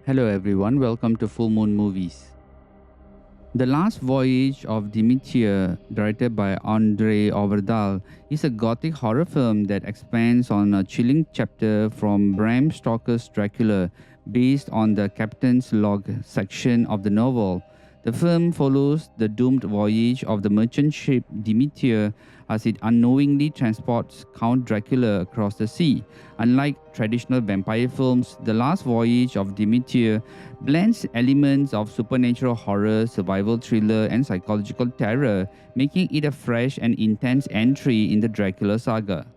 Hello everyone, welcome to Full Moon Movies. The Last Voyage of Demeter, directed by André Overdal, is a gothic horror film that expands on a chilling chapter from Bram Stoker's Dracula, based on the Captain's Log section of the novel. The film follows the doomed voyage of the merchant ship Demeter as it unknowingly transports Count Dracula across the sea. Unlike traditional vampire films, The Last Voyage of Demeter blends elements of supernatural horror, survival thriller, and psychological terror, making it a fresh and intense entry in the Dracula saga.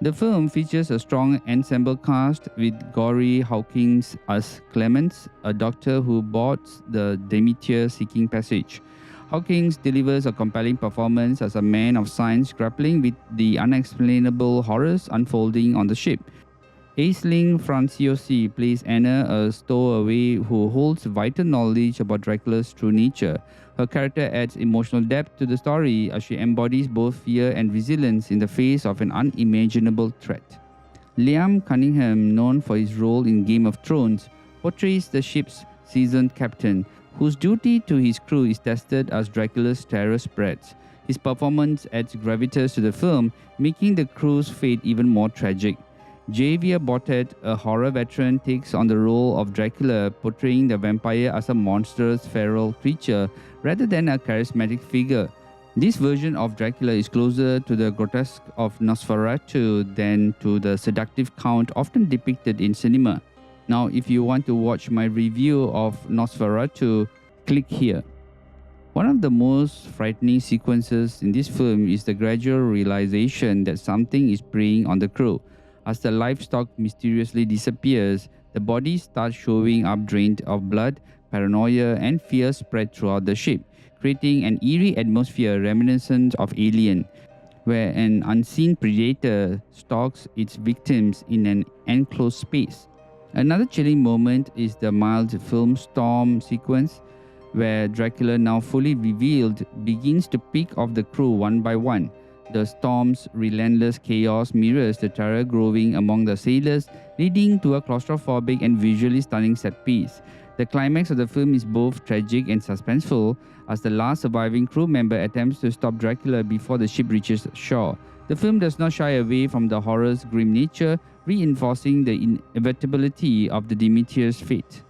The film features a strong ensemble cast with Gory Hawkins as Clemens, a doctor who boards the Demeter seeking passage. Hawkins delivers a compelling performance as a man of science grappling with the unexplainable horrors unfolding on the ship. Aisling Franciosi plays Anna, a stowaway who holds vital knowledge about Dracula's true nature. Her character adds emotional depth to the story as she embodies both fear and resilience in the face of an unimaginable threat. Liam Cunningham, known for his role in Game of Thrones, portrays the ship's seasoned captain, whose duty to his crew is tested as Dracula's terror spreads. His performance adds gravitas to the film, making the crew's fate even more tragic. Javier Botet, a horror veteran, takes on the role of Dracula, portraying the vampire as a monstrous feral creature rather than a charismatic figure. This version of Dracula is closer to the grotesque of Nosferatu than to the seductive count often depicted in cinema. Now, if you want to watch my review of Nosferatu, click here. One of the most frightening sequences in this film is the gradual realization that something is preying on the crew. As the livestock mysteriously disappears, the bodies start showing up drained of blood, paranoia, and fear spread throughout the ship, creating an eerie atmosphere reminiscent of Alien, where an unseen predator stalks its victims in an enclosed space. Another chilling moment is the mild film storm sequence, where Dracula, now fully revealed, begins to pick off the crew one by one. The storm's relentless chaos mirrors the terror growing among the sailors, leading to a claustrophobic and visually stunning set piece. The climax of the film is both tragic and suspenseful, as the last surviving crew member attempts to stop Dracula before the ship reaches shore. The film does not shy away from the horror's grim nature, reinforcing the inevitability of the Demeter's fate.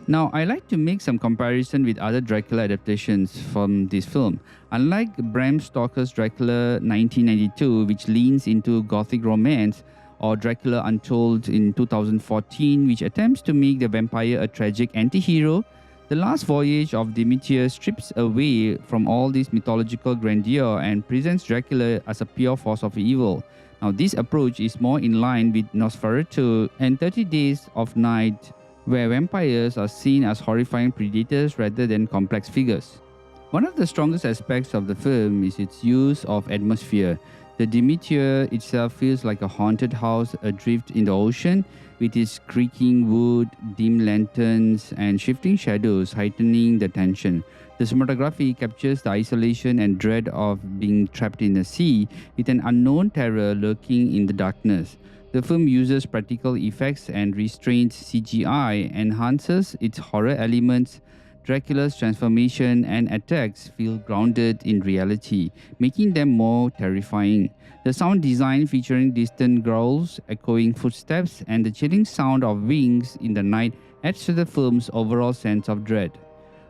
Now, I like to make some comparison with other Dracula adaptations from this film. Unlike Bram Stoker's Dracula 1992, which leans into gothic romance, or Dracula Untold in 2014, which attempts to make the vampire a tragic anti-hero, The Last Voyage of Demeter strips away from all this mythological grandeur and presents Dracula as a pure force of evil. Now, this approach is more in line with Nosferatu and 30 Days of Night, where vampires are seen as horrifying predators rather than complex figures. One of the strongest aspects of the film is its use of atmosphere. The Demeter itself feels like a haunted house adrift in the ocean, with its creaking wood, dim lanterns, and shifting shadows heightening the tension. The cinematography captures the isolation and dread of being trapped in the sea, with an unknown terror lurking in the darkness. The film uses practical effects and restrained CGI, enhances its horror elements. Dracula's transformation and attacks feel grounded in reality, making them more terrifying. The sound design, featuring distant growls, echoing footsteps, and the chilling sound of wings in the night, adds to the film's overall sense of dread.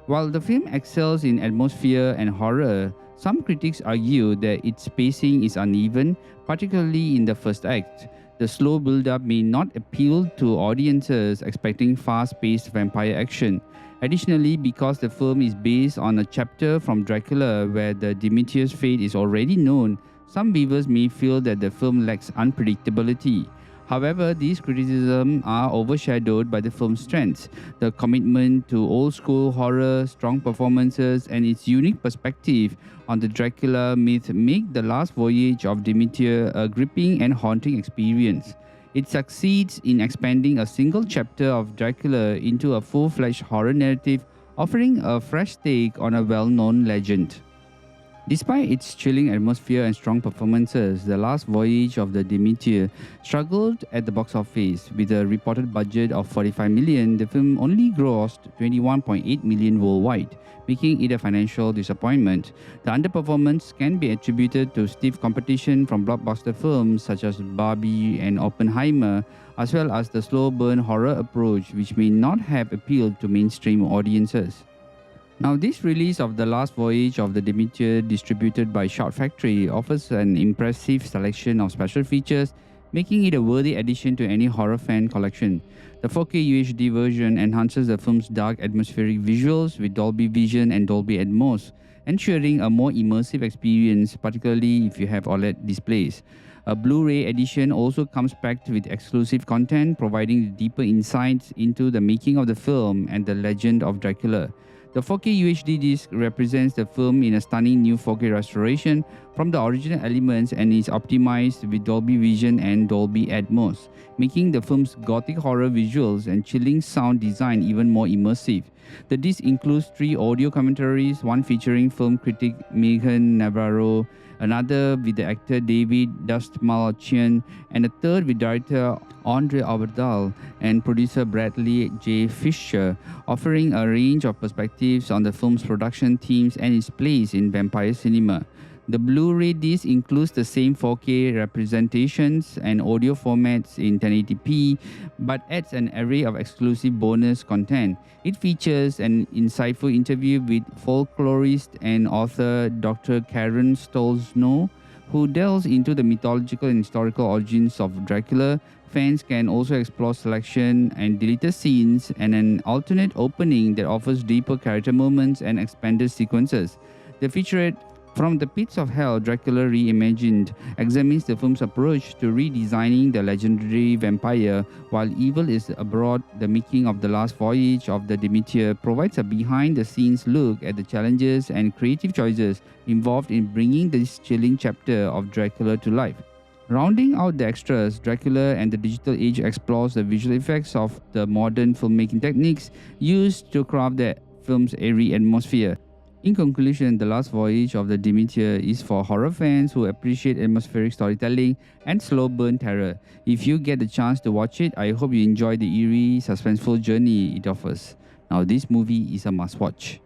While the film excels in atmosphere and horror, some critics argue that its pacing is uneven, particularly in the first act. The slow build-up may not appeal to audiences expecting fast-paced vampire action. Additionally, because the film is based on a chapter from Dracula where the Demeter's fate is already known, some viewers may feel that the film lacks unpredictability. However, these criticisms are overshadowed by the film's strengths. The commitment to old-school horror, strong performances, and its unique perspective on the Dracula myth make The Last Voyage of Demeter a gripping and haunting experience. It succeeds in expanding a single chapter of Dracula into a full-fledged horror narrative, offering a fresh take on a well-known legend. Despite its chilling atmosphere and strong performances, The Last Voyage of the Demeter struggled at the box office. With a reported budget of 45 million, the film only grossed 21.8 million worldwide, making it a financial disappointment. The underperformance can be attributed to stiff competition from blockbuster films such as Barbie and Oppenheimer, as well as the slow burn horror approach, which may not have appealed to mainstream audiences. Now, this release of The Last Voyage of the Demeter, distributed by Shout Factory, offers an impressive selection of special features, making it a worthy addition to any horror fan collection. The 4K UHD version enhances the film's dark atmospheric visuals with Dolby Vision and Dolby Atmos, ensuring a more immersive experience, particularly if you have OLED displays. A Blu-ray edition also comes packed with exclusive content, providing deeper insights into the making of the film and the legend of Dracula. The 4K UHD disc represents the film in a stunning new 4K restoration from the original elements and is optimized with Dolby Vision and Dolby Atmos, making the film's gothic horror visuals and chilling sound design even more immersive. The disc includes 3 audio commentaries, one featuring film critic Megan Navarro, another with the actor David Dastmalchian, and a third with director Andre Overdal and producer Bradley J. Fisher, offering a range of perspectives on the film's production themes and its place in vampire cinema. The Blu-ray disc includes the same 4K representations and audio formats in 1080p, but adds an array of exclusive bonus content. It features an insightful interview with folklorist and author Dr. Karen Stolzno, who delves into the mythological and historical origins of Dracula. Fans can also explore selection and deleted scenes and an alternate opening that offers deeper character moments and expanded sequences. The featurette From the Pits of Hell, Dracula Reimagined examines the film's approach to redesigning the legendary vampire. While Evil is Abroad, the making of The Last Voyage of the Demeter provides a behind-the-scenes look at the challenges and creative choices involved in bringing this chilling chapter of Dracula to life. Rounding out the extras, Dracula and the Digital Age explores the visual effects of the modern filmmaking techniques used to craft the film's eerie atmosphere. In conclusion, The Last Voyage of the Demeter is for horror fans who appreciate atmospheric storytelling and slow burn terror. If you get the chance to watch it, I hope you enjoy the eerie, suspenseful journey it offers. Now, this movie is a must watch.